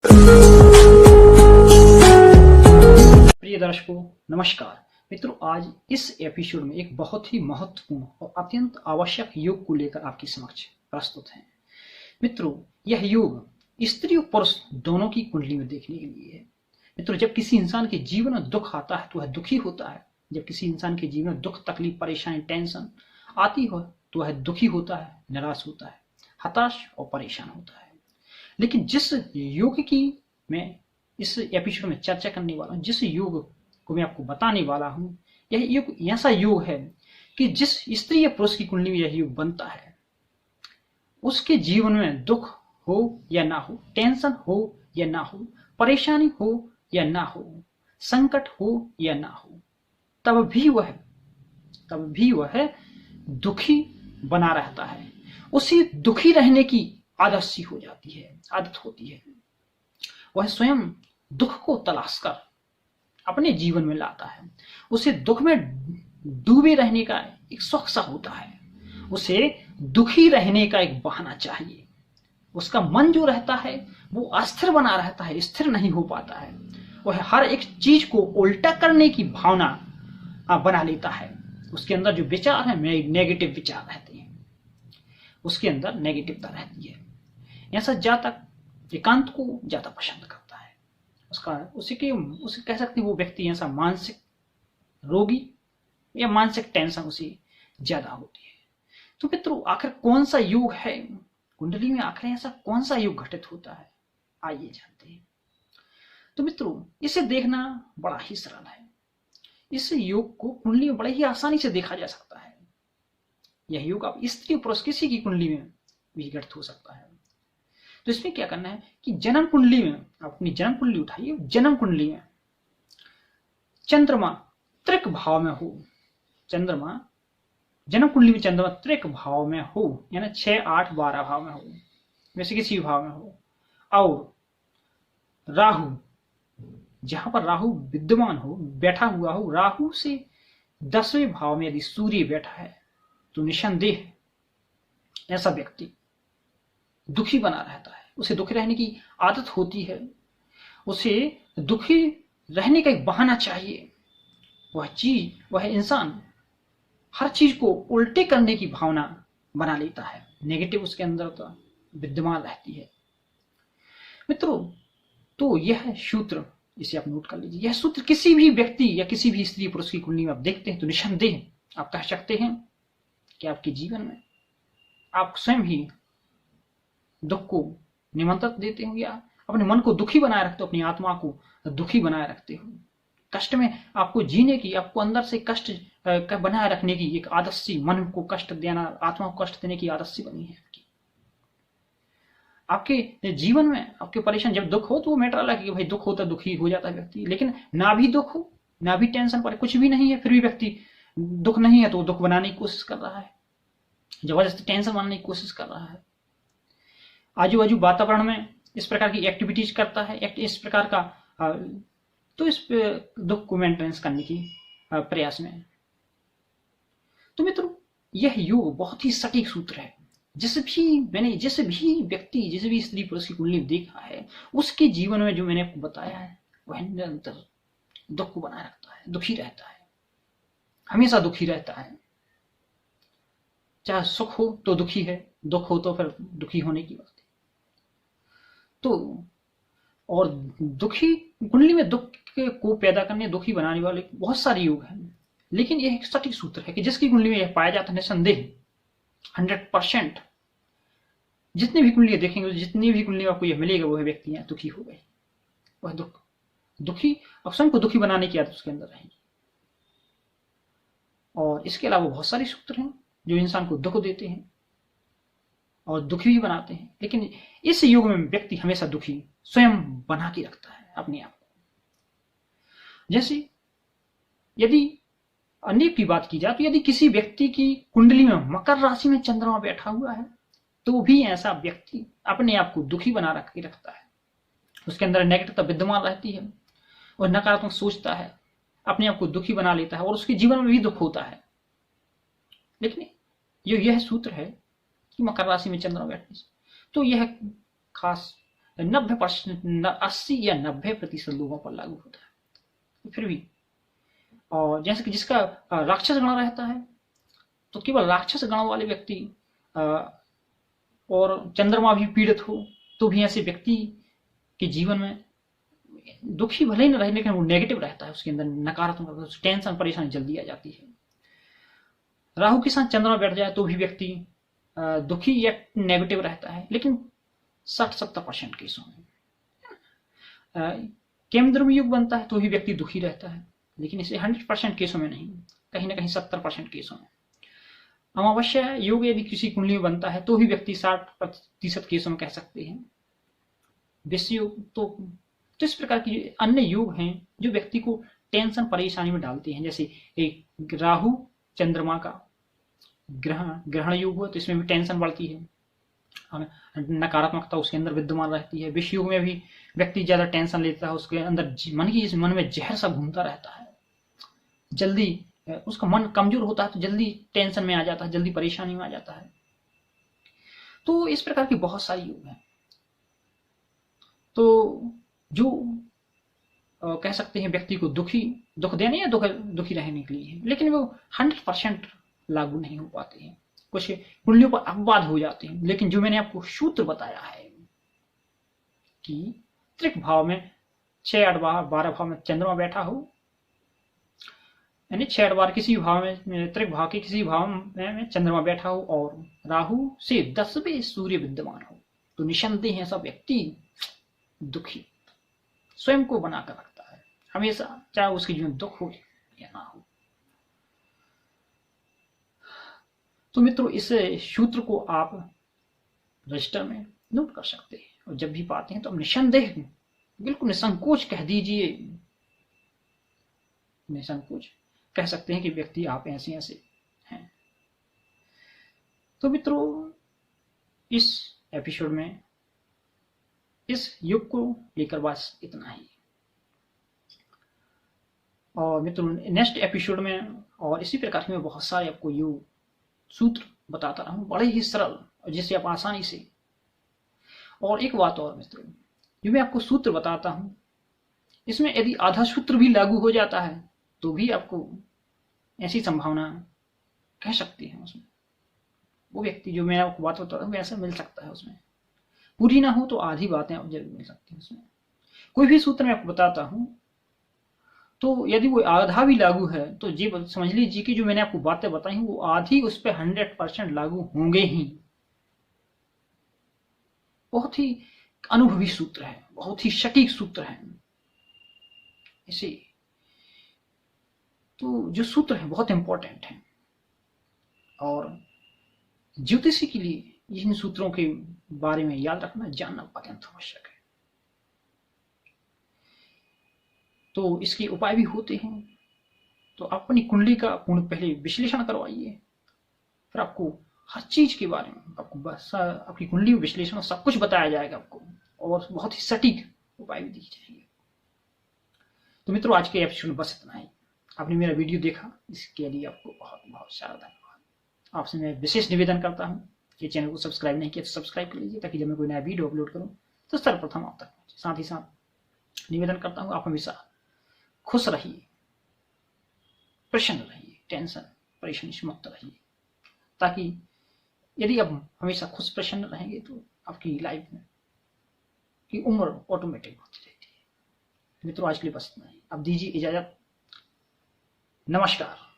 प्रिय दर्शकों, नमस्कार। मित्रों, आज इस एपिसोड में एक बहुत ही महत्वपूर्ण और अत्यंत आवश्यक योग को लेकर आपके समक्ष प्रस्तुत है। मित्रों, यह योग स्त्री और पुरुष दोनों की कुंडली में देखने के लिए है। मित्रों, जब किसी इंसान के जीवन में दुख आता है तो वह दुखी होता है। जब किसी इंसान के जीवन में दुख, तकलीफ, परेशानी, टेंशन आती हो तो वह दुखी होता है, निराश होता है, हताश और परेशान होता है। लेकिन जिस योग की मैं इस एपिसोड में चर्चा करने वाला हूं, जिस योग को मैं आपको बताने वाला हूं, यह योग ऐसा योग है कि जिस स्त्री या पुरुष की कुंडली में यह योग बनता है, उसके जीवन में दुख हो या ना हो, टेंशन हो या ना हो, परेशानी हो या ना हो, संकट हो या ना हो, तब भी वह दुखी बना रहता है। उसे दुखी रहने की आदत सी हो जाती है, आदत होती है। वह स्वयं दुख को तलाश कर अपने जीवन में लाता है। उसे दुख में डूबे रहने का एक शौक सा होता है। उसे दुखी रहने का एक बहाना चाहिए। उसका मन जो रहता है वो अस्थिर बना रहता है, स्थिर नहीं हो पाता है। वह हर एक चीज को उल्टा करने की भावना बना लेता है। उसके अंदर जो विचार है, नेगेटिव विचार रहते हैं, उसके अंदर नेगेटिवता रहती है। ऐसा जातक एकांत को ज्यादा पसंद करता है। उसे कह सकते हैं वो व्यक्ति ऐसा मानसिक रोगी या मानसिक टेंशन उसे ज्यादा होती है। तो मित्रों, आखिर कौन सा योग है कुंडली में, आखिर ऐसा कौन सा योग घटित होता है, आइए जानते हैं। तो मित्रों, इसे देखना बड़ा ही सरल है। इस योग को कुंडली में बड़े ही आसानी से देखा जा सकता है। यह योग आप स्त्री पुरुष किसी की कुंडली में भी घटित हो सकता है। तो इसमें क्या करना है कि जन्म कुंडली में आप अपनी जन्म कुंडली उठाइए। जन्म कुंडली में चंद्रमा त्रिक भाव में हो, जन्म कुंडली में चंद्रमा त्रिक भाव में हो, यानी 6, 8, 12 भाव में हो, वैसे किसी भाव में हो, और राहु, जहां पर राहु विद्यमान हो, बैठा हुआ हो, राहु से 10वें भाव में यदि सूर्य बैठा है तो निसंदेह ऐसा व्यक्ति दुखी बना रहता है। उसे दुखी रहने की आदत होती है। उसे दुखी रहने का एक बहाना चाहिए। वह इंसान हर चीज को उल्टे करने की भावना बना लेता है। नेगेटिव उसके अंदर तो विद्यमान रहती है। मित्रों, तो यह सूत्र, इसे आप नोट कर लीजिए। यह सूत्र किसी भी व्यक्ति या किसी भी स्त्री पुरुष की कुंडली में आप देखते हैं तो निसंदेह आप कह सकते हैं कि आपके जीवन में आप स्वयं ही दुख को निमंत्रण देते हो, या अपने मन को दुखी बनाए रखते हो, अपनी आत्मा को दुखी बनाए रखते हो। कष्ट में आपको जीने की, आपको अंदर से कष्ट बनाए रखने की एक आदत सी, मन को कष्ट देना, आत्मा को कष्ट देने की आदत सी बनी है आपके जीवन में। आपके परेशान जब दुख हो तो वो मैटर अलग है कि भाई दुख होता, दुखी हो जाता है व्यक्ति। लेकिन ना भी दुख हो, ना भी टेंशन पड़े, कुछ भी नहीं है, फिर भी व्यक्ति दुख नहीं है तो वो दुख बनाने की कोशिश कर रहा है, जबरदस्ती टेंशन बनाने की कोशिश कर रहा है। आजू बाजू वातावरण में इस प्रकार की एक्टिविटीज करता है, इस प्रकार का, तो इस दुख को मेंटेनेंस करने की प्रयास में। तो मित्रों, यह योग बहुत ही सटीक सूत्र है। जिस भी व्यक्ति, जिस भी स्त्री पुरुष की कुंडली देखा है, उसके जीवन में जो मैंने आपको बताया है वह निरंतर दुख को बनाए रखता है, दुखी रहता है, हमेशा दुखी रहता है। चाहे सुख हो तो दुखी है, दुख हो तो फिर दुखी होने की बात है। तो और दुखी कुंडली में दुख को पैदा करने, दुखी बनाने वाले बहुत सारे योग हैं। लेकिन यह एक सटीक सूत्र है कि जिसकी कुंडली में यह पाया जाता है, निसंदेह 100% जितनी भी कुंडलियां देखेंगे, जितनी भी कुंडली आपको यह मिलेगा, वह व्यक्ति दुखी हो गए। वह दुखी और स्वयं को दुखी बनाने की आदत उसके अंदर रहेगी। और इसके अलावा बहुत सारे सूत्र हैं जो इंसान को दुख देते हैं और दुखी भी बनाते हैं। लेकिन इस युग में व्यक्ति हमेशा दुखी स्वयं बना के रखता है अपने आप को। जैसे यदि अन्य की बात की जाए तो यदि किसी व्यक्ति की कुंडली में मकर राशि में चंद्रमा बैठा हुआ है तो भी ऐसा व्यक्ति अपने आप को दुखी बना के रखता है। उसके अंदर नेगेटिवता विद्यमान रहती है और नकारात्मक सोचता है, अपने आप को दुखी बना लेता है और उसके जीवन में भी दुख होता है। लेकिन यह सूत्र है कि मकर राशि में चंद्रमा बैठने से तो यह खास 90% 80 या 90% लोगों पर लागू होता है। फिर भी और जैसे कि जिसका राक्षस गण रहता है, तो केवल राक्षस गण वाले व्यक्ति और चंद्रमा भी पीड़ित हो तो भी ऐसे व्यक्ति के जीवन में दुखी भले ही न रहे, लेकिन वो नेगेटिव रहता है, उसके अंदर नकारात्मक टेंशन परेशानी जल्दी आ जाती है। राहु के साथ चंद्रमा बैठ जाए तो भी व्यक्ति दुखी या नेगेटिव रहता है, लेकिन 60-70% केसों में। केंद्र में योग बनता है तो भी व्यक्ति दुखी रहता है, लेकिन इसे 100% केसों में नहीं, कहीं ना कहीं 70% केसों में। अमावस्या योग यदि किसी कुंडली में बनता है तो भी व्यक्ति 60% केसों में कह सकते हैं। विश्व योग तो इस प्रकार की अन्य योग हैं जो व्यक्ति को टेंशन परेशानी में डालते हैं। जैसे एक राहु चंद्रमा का ग्रहण योग हुआ तो इसमें भी टेंशन बढ़ती है, नकारात्मकता उसके अंदर विद्यमान रहती है। विश्व योग में भी व्यक्ति ज्यादा टेंशन लेता है, उसके अंदर मन में जहर सा घूमता रहता है, जल्दी उसका मन कमजोर होता है तो जल्दी टेंशन में आ जाता है, जल्दी परेशानी में आ जाता है। तो इस प्रकार की बहुत सारी योग है। तो जो कह सकते हैं व्यक्ति को दुख देने या दुखी रहने के लिए है, लेकिन वो 100% लागू नहीं हो पाते हैं, कुछ कुंडलियों पर अपवाद हो जाते हैं। लेकिन जो मैंने आपको सूत्र बताया है कि त्रिक भाव में 6, 8, 12 भाव में चंद्रमा बैठा हो, यानी 6, 8 बार किसी भाव में, त्रिक भाव के किसी भाव में चंद्रमा बैठा हो और राहु से 10वें सूर्य विद्यमान हो, तो निसंदेह ऐसा व्यक्ति दुखी स्वयं को बनाकर रखता है हमेशा, चाहे उसके जीवन दुख हो या ना हो। तो मित्रों, इस सूत्र को आप रजिस्टर में नोट कर सकते हैं और जब भी पाते हैं तो आप निसंदेह बिल्कुल निसंकोच कह दीजिए, निसंकोच कह सकते हैं कि व्यक्ति आप ऐसे ऐसे हैं। तो मित्रों, इस एपिसोड में इस योग को लेकर बस इतना ही। और मित्रों, नेक्स्ट एपिसोड में और इसी प्रकार के मैं बहुत सारे आपको योग सूत्र बताता रहूं, बड़े ही सरल और जिससे आप आसानी से। और एक बात और मित्रों, जो मैं आपको सूत्र बताता हूं, इसमें यदि आधा सूत्र भी लागू हो जाता है तो भी आपको ऐसी संभावना कह सकती है उसमें, वो व्यक्ति जो मैं आपको बात बताता हूँ ऐसा मिल सकता है उसमें, पूरी ना हो तो आधी बातें आप जरूर मिल सकती हैं उसमें। कोई भी सूत्र मैं आपको बताता हूं तो यदि वो आधा भी लागू है तो जी समझ लीजिए कि जो मैंने आपको बातें बताई वो आधी उस पर 100% लागू होंगे ही। बहुत ही अनुभवी सूत्र है, बहुत ही सटीक सूत्र है। इसे तो जो सूत्र है बहुत इंपॉर्टेंट है और ज्योतिषी के लिए इन सूत्रों के बारे में याद रखना, जानना अत्यंत आवश्यक है। तो इसके उपाय भी होते हैं, तो अपनी कुंडली का पूर्ण पहले विश्लेषण करवाइए, फिर आपको हर चीज के बारे में आपको बस आपकी कुंडली विश्लेषण सब कुछ बताया जाएगा आपको, और बहुत ही सटीक उपाय भी दिए जाएंगे। तो मित्रों, आज के एपिसोड में बस इतना ही। आपने मेरा वीडियो देखा, इसके लिए आपको बहुत बहुत सारा धन्यवाद। आपसे मैं विशेष निवेदन करता हूँ कि चैनल को सब्सक्राइब नहीं किया तो सब्सक्राइब कर लीजिए, ताकि जब मैं कोई नया वीडियो अपलोड करूँ तो सर्वप्रथम आप तक पहुंचे। साथ ही साथ निवेदन करता हूँ, आप हमेशा खुश रहिए, प्रसन्न रहिए, टेंशन परेशानी से मुक्त रहिए, ताकि यदि आप हमेशा खुश प्रसन्न रहेंगे तो आपकी लाइफ में की उम्र ऑटोमेटिक होती रहती है। मित्रों, आज के लिए बस इतना ही। अब दीजिए इजाजत। नमस्कार।